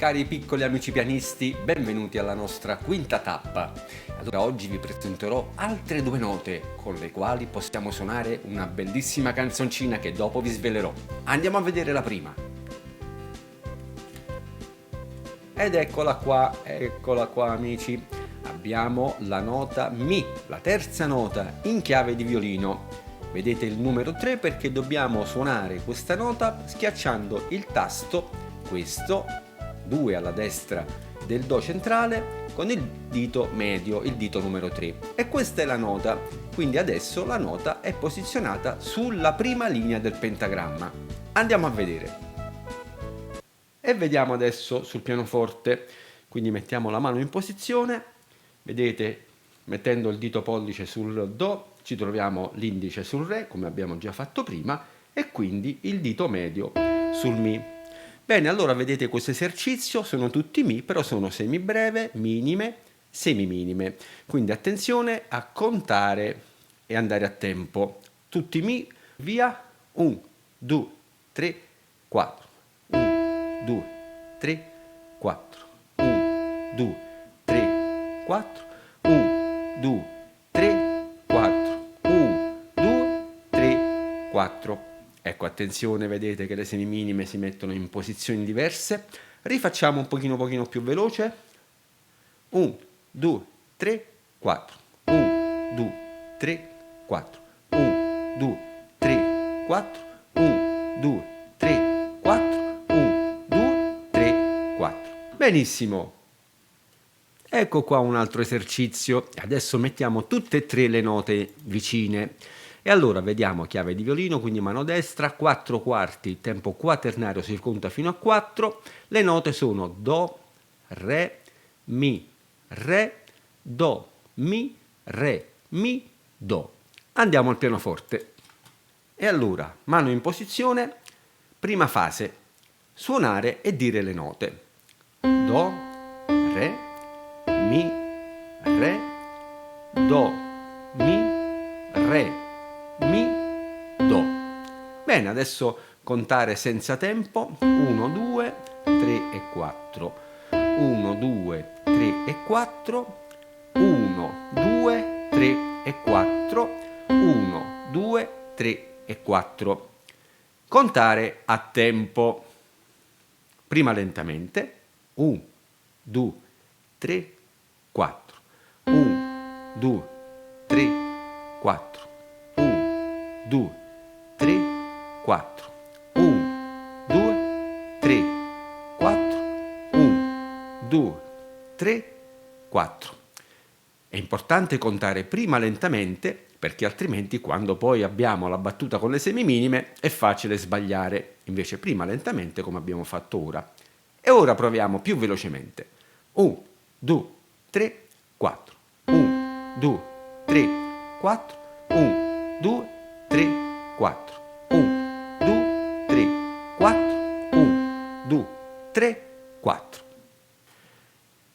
Cari piccoli amici pianisti, benvenuti alla nostra quinta tappa. Allora, oggi vi presenterò altre due note con le quali possiamo suonare una bellissima canzoncina che dopo vi svelerò. Andiamo a vedere la prima. Ed eccola qua amici. Abbiamo la nota Mi, la terza nota in chiave di violino. Vedete il numero 3 perché dobbiamo suonare questa nota schiacciando il tasto, questo, 2 alla destra del Do centrale, con il dito medio, il dito numero 3. E questa è la nota, quindi adesso la nota è posizionata sulla prima linea del pentagramma. Andiamo a vedere. E vediamo adesso sul pianoforte, quindi mettiamo la mano in posizione, vedete, mettendo il dito pollice sul Do, ci troviamo l'indice sul Re, come abbiamo già fatto prima, e quindi il dito medio sul Mi. Bene, allora vedete questo esercizio, sono tutti Mi, però sono semibreve, minime, semiminime. Quindi attenzione a contare e andare a tempo. Tutti Mi, via, 1, 2, 3, 4. 1, 2, 3, 4. 1, 2, 3, 4. 1, 2, 3, 4. 1, 2, 3, 4. Ecco, attenzione, vedete che le semiminime si mettono in posizioni diverse. Rifacciamo un pochino più veloce. 1, 2, 3, 4. 1, 2, 3, 4. 1, 2, 3, 4. 1, 2, 3, 4. 1, 2, 3, 4. Benissimo. Ecco qua un altro esercizio. Adesso mettiamo tutte e tre le note vicine. E allora vediamo chiave di violino, quindi mano destra, 4 quarti, tempo quaternario si conta fino a 4. Le note sono Do, Re, Mi, Re, Do, Mi, Re, Mi, Do. Andiamo al pianoforte. E allora, mano in posizione, prima fase, suonare e dire le note. Do, Re, Mi, Re, Do, Mi, Re, Mi, Do. Bene, adesso contare senza tempo. 1, 2, 3 e 4. 1, 2, 3 e 4. 1, 2, 3 e 4. 1, 2, 3 e 4. Contare a tempo. Prima lentamente. 1, 2, 3, 4. 1, 2, 3, 4. 2, 3, 4. 1, 2, 3, 4. 1, 2, 3, 4. È importante contare prima lentamente perché altrimenti quando poi abbiamo la battuta con le semiminime è facile sbagliare. Invece prima lentamente come abbiamo fatto ora. E ora proviamo più velocemente. 1, 2, 3, 4. 1, 2, 3, 4. 1, 2, 3, 4. 1, 2, 3, 4. 1, 2, 3, 4.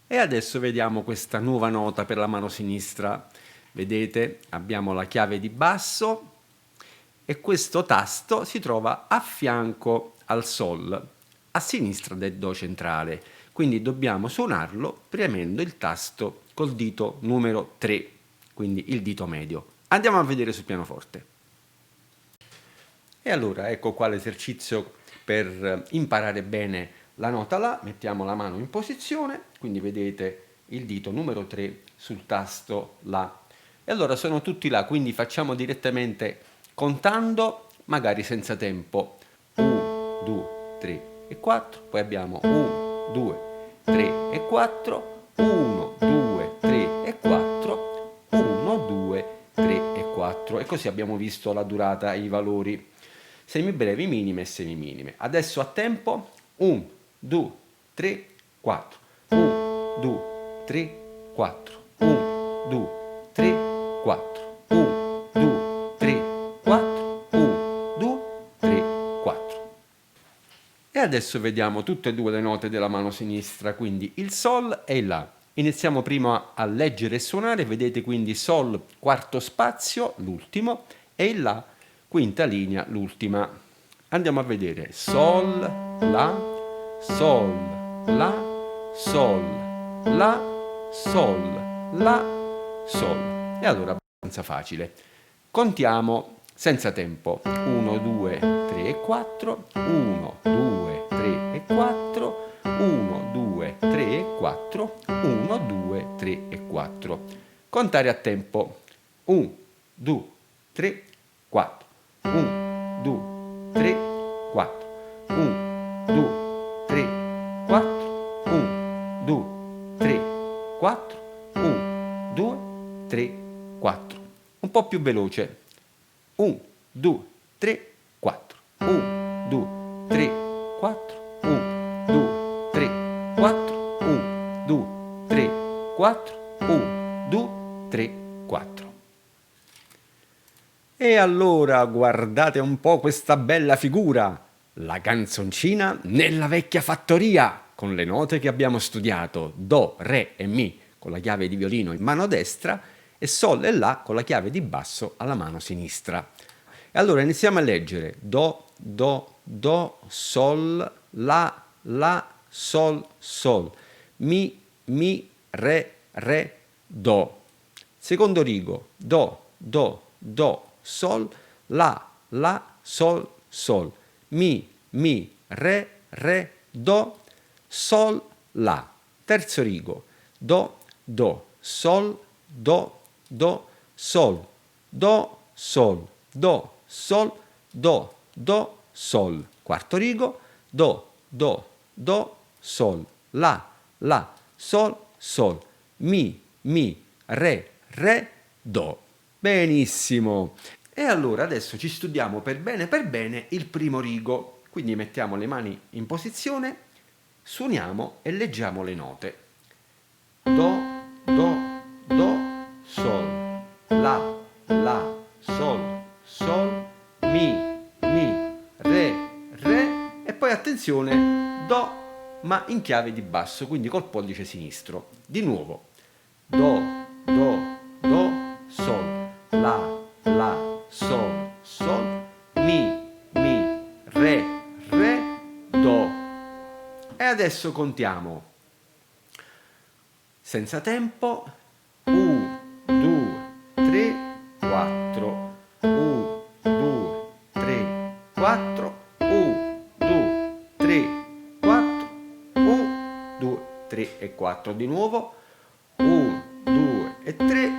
E adesso vediamo questa nuova nota per la mano sinistra. Vedete, abbiamo la chiave di basso e questo tasto si trova a fianco al Sol, a sinistra del Do centrale. Quindi dobbiamo suonarlo premendo il tasto col dito numero 3, quindi il dito medio. Andiamo a vedere sul pianoforte. E allora ecco qua l'esercizio per imparare bene la nota La. Mettiamo la mano in posizione, quindi vedete il dito numero 3 sul tasto La. E allora sono tutti là, quindi facciamo direttamente contando, magari senza tempo. 1, 2, 3 e 4, poi abbiamo 1, 2, 3 e 4, 1, 2, 3 e 4, 1, 2, 3 e 4. E così abbiamo visto la durata e i valori. Semibrevi, minime e semiminime. Adesso a tempo. 1, 2, 3, 4. 1, 2, 3, 4. 1, 2, 3, 4. 1, 2, 3, 4. 1, 2, 3, 4. E adesso vediamo tutte e due le note della mano sinistra, quindi il Sol e il La. Iniziamo prima a leggere e suonare, vedete quindi Sol, quarto spazio, l'ultimo, e il La, quinta linea, l'ultima. Andiamo a vedere Sol, La, Sol, la, sol, la, sol, la, sol. E allora è abbastanza facile. Contiamo senza tempo. 1, 2, 3 e 4. 1, 2, 3 e 4. 1, 2, 3 e 4. 1, 2, 3 e 4. Contare a tempo. 1, 2, 3, 4. 1, 2, 3, 4. 1, 2, 3, 4. 1, 2, 3, 4. 1, 2, 3, 4. Un po' più veloce. 1, 2, 3, 4. 1, 2, 3, 4. 1, 2, 3, 4. 1, 2, 3, 4. 1, 2, 3, 4. E allora guardate un po' questa bella figura, la canzoncina nella vecchia fattoria, con le note che abbiamo studiato, Do, Re e Mi con la chiave di violino in mano destra e Sol e La con la chiave di basso alla mano sinistra. E allora iniziamo a leggere Do, Do, Do, Sol, La, La, Sol, Sol, Mi, Re, Re, Do. Secondo rigo, Do, Do, Do, Sol, La, Sol, Sol, Mi, Re, Re, Do, Sol, La. Terzo rigo, Do, Do, Sol, Do, Do, Sol, Do, Sol, Do, Sol, Do, Do, Sol. Quarto rigo, Do, Do, Do, Sol, La, Sol, Sol, Mi, Re, Re, Do. Benissimo. E allora adesso ci studiamo per bene il primo rigo. Quindi mettiamo le mani in posizione, suoniamo e leggiamo le note. Do, Do, Do, Sol, La, Sol, Sol, Mi, Re, Re e poi attenzione, Do, ma in chiave di basso, quindi col pollice sinistro. Di nuovo, Do, Do, Do, Sol, La, Sol, Sol, Mi, Re, Re, Do. E adesso contiamo senza tempo. 1, 2, 3, 4. 1, 2, 3, 4. 1, 2, 3, 4. 1, 2, 3 e 4. Di nuovo. 1, 2 e 3,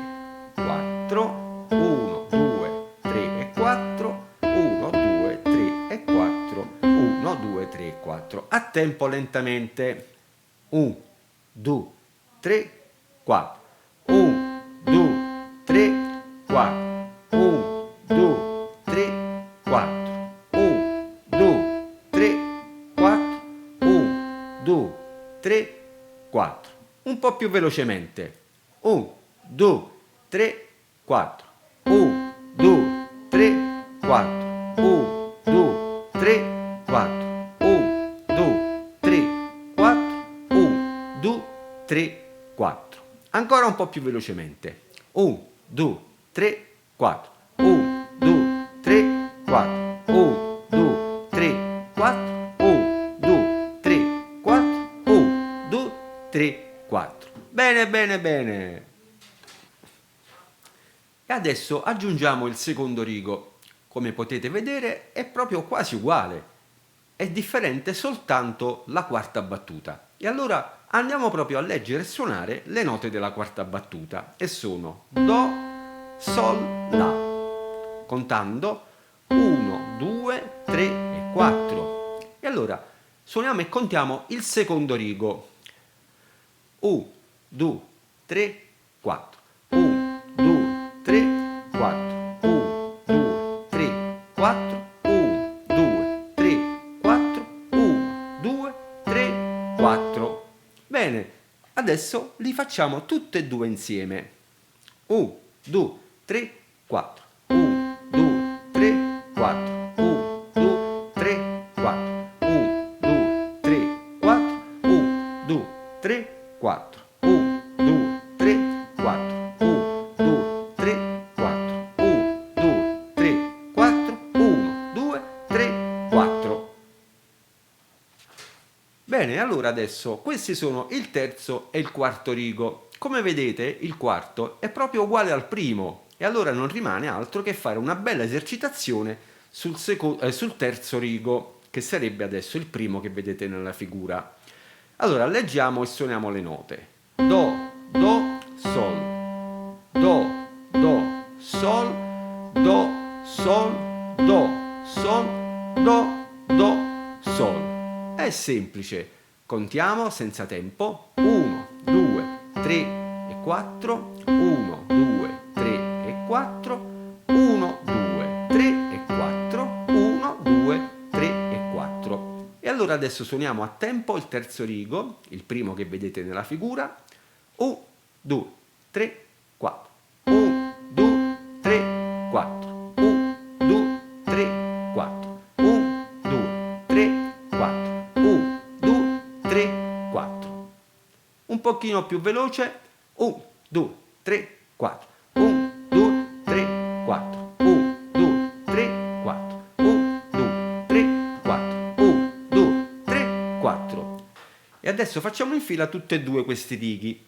4. 1, 2, 3 e 4. 1, 2, 3 e 4. 1, 2, 3 e 4. A tempo lentamente. 1, 2, 3, 4. 1, 2, 3, 4. 1, 2, 3, 4. 1, 2, 3, 4. 1, 2, 3, 4. Un po' più velocemente. 1, 2, 3, 4. 1, 2, 3, 4. 1, 2, 3, 4. 1, 2, 3, 4. 1, 2, 3, 4. Ancora un po' più velocemente. 1, 2, 3, 4. 1, 2, 3, 4. 1, 2, 3, 4. 1, 2, 3, 4. 1, 2, 3, 4. Bene, bene, bene. E adesso aggiungiamo il secondo rigo. Come potete vedere è proprio quasi uguale. È differente soltanto la quarta battuta. E allora andiamo proprio a leggere e suonare le note della quarta battuta. E sono Do, Sol, La. Contando 1, 2, 3 e 4. E allora suoniamo e contiamo il secondo rigo. 1, 2, 3, 4. 1, 2, 3, 4. 1, 2, 3, 4. 1, 2, 3, 4. 1, 2, 3, 4. Bene, adesso li facciamo tutte e due insieme. 1, 2, 3, 4. 1, 2, 3, 4. 1, 2, 3, 4. 1, 2, 3, 4. 1, 2, 3, 4. 1, 2, 3, 4. 1, 2, 3, 4. 1, 2, 3, 4. 1, 2, 3, 4. Bene, allora adesso questi sono il terzo e il quarto rigo. Come vedete, il quarto è proprio uguale al primo e allora non rimane altro che fare una bella esercitazione sul terzo rigo, che sarebbe adesso il primo che vedete nella figura. Allora leggiamo e suoniamo le note. Do, do, sol. Do, do, sol. Do, sol, do, sol, do, do, sol. È semplice. Contiamo senza tempo. 1, 2, 3 e 4. 1, 2, 3 e 4. 1, 2, 3 e 4. 1, 2, 3 e 4. E allora adesso suoniamo a tempo il terzo rigo, il primo che vedete nella figura. 1, 2, 3, 4. 1, 2, 3, 4. 1, 2, 3, 4. 1, 2, 3, 4. 1, 2, 3, 4. Un pochino più veloce. 1, 2, 3, 4. 1, 2, 3, 4. 1, 2, 3, 4. 1, 2, 3, 4. 1, 2, 3, 4. E adesso facciamo in fila tutte e due questi righi.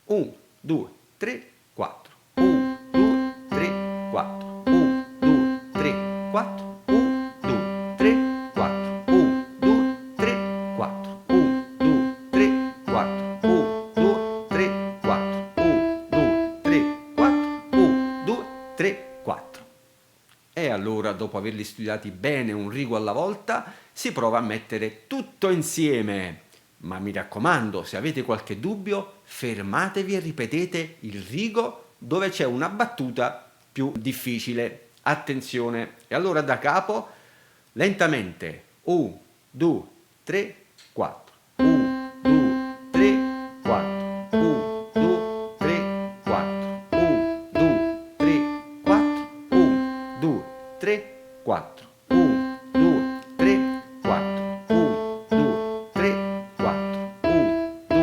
1, 2, 3, 4. 1, 2, 3, 4. 1, 2, 3, 4. 1, 2, 3, 4. 1, 2, 3, 4. 1, 2, 3, 4. 1, 2, 3, 4. 1, 2, 3, 4. 1, 2, 3, 4. E allora, dopo averli studiati bene un rigo alla volta, si prova a mettere tutto insieme. Ma mi raccomando, se avete qualche dubbio, fermatevi e ripetete il rigo dove c'è una battuta più difficile. Attenzione! E allora da capo, lentamente. 1, 2, 3, 4. 1, 2, 3, 4. 1, 2, 3, 4. 1, 2, 3, 4. 1, 2, 3, 4. 1, 2,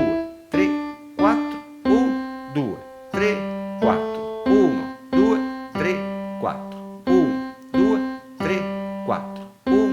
3, 4. 1, 2, 3, 4. 1, 2, 3, 4. 1, 2, 3, 4. 1, 2, 3, 4. 1,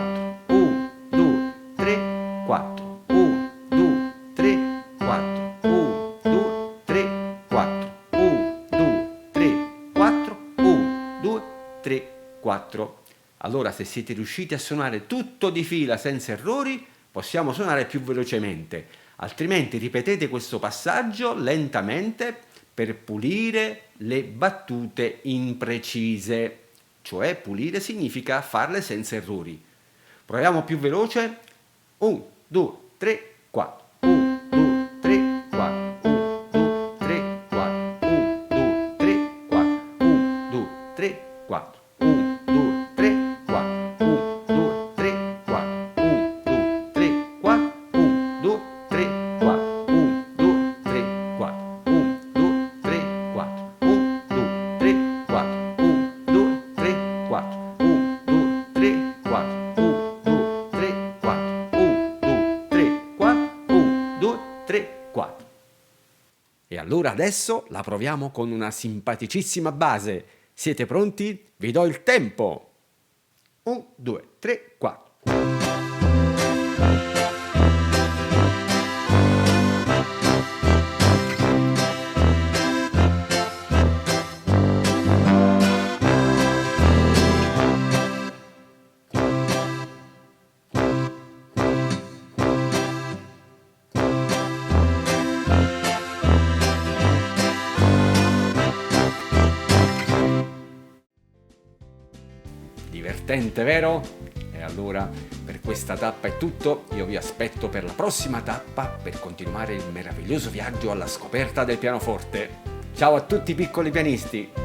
2, 3, 4. 1, 2, 3, 4. 1, 2, 3, 4. 1, 2, 3, 4. 1, 2, 3, 4. 1, 2, 3, 4. 1, 2, 3, 4. Allora, se siete riusciti a suonare tutto di fila senza errori, possiamo suonare più velocemente. Altrimenti ripetete questo passaggio lentamente per pulire le battute imprecise. Cioè, pulire significa farle senza errori. Proviamo più veloce. 1, 2, 3, 4. 1, 2, 3, 4. 1, 2, 3, 4. 1, 2, 3, 4. 1, 2, 3, 4. 1, 2, 3, 4. 1, 2, 3, 4. 1, 2, 3, 4. 1, 2, 3, 4. 1, 2, 3, 4. 1, 2, 3, 4. 1, 2, 3, 4. 1, 2, 3, 4. 1, 2, 3, 4. 1, 2, 3, 4. 1, 2, 3, 4. 1, 2, 3, 4. E allora adesso la proviamo con una simpaticissima base. Siete pronti? Vi do il tempo. 1, 2, 3, 4. Divertente, vero? E allora per questa tappa è tutto, io vi aspetto per la prossima tappa per continuare il meraviglioso viaggio alla scoperta del pianoforte. Ciao a tutti i piccoli pianisti!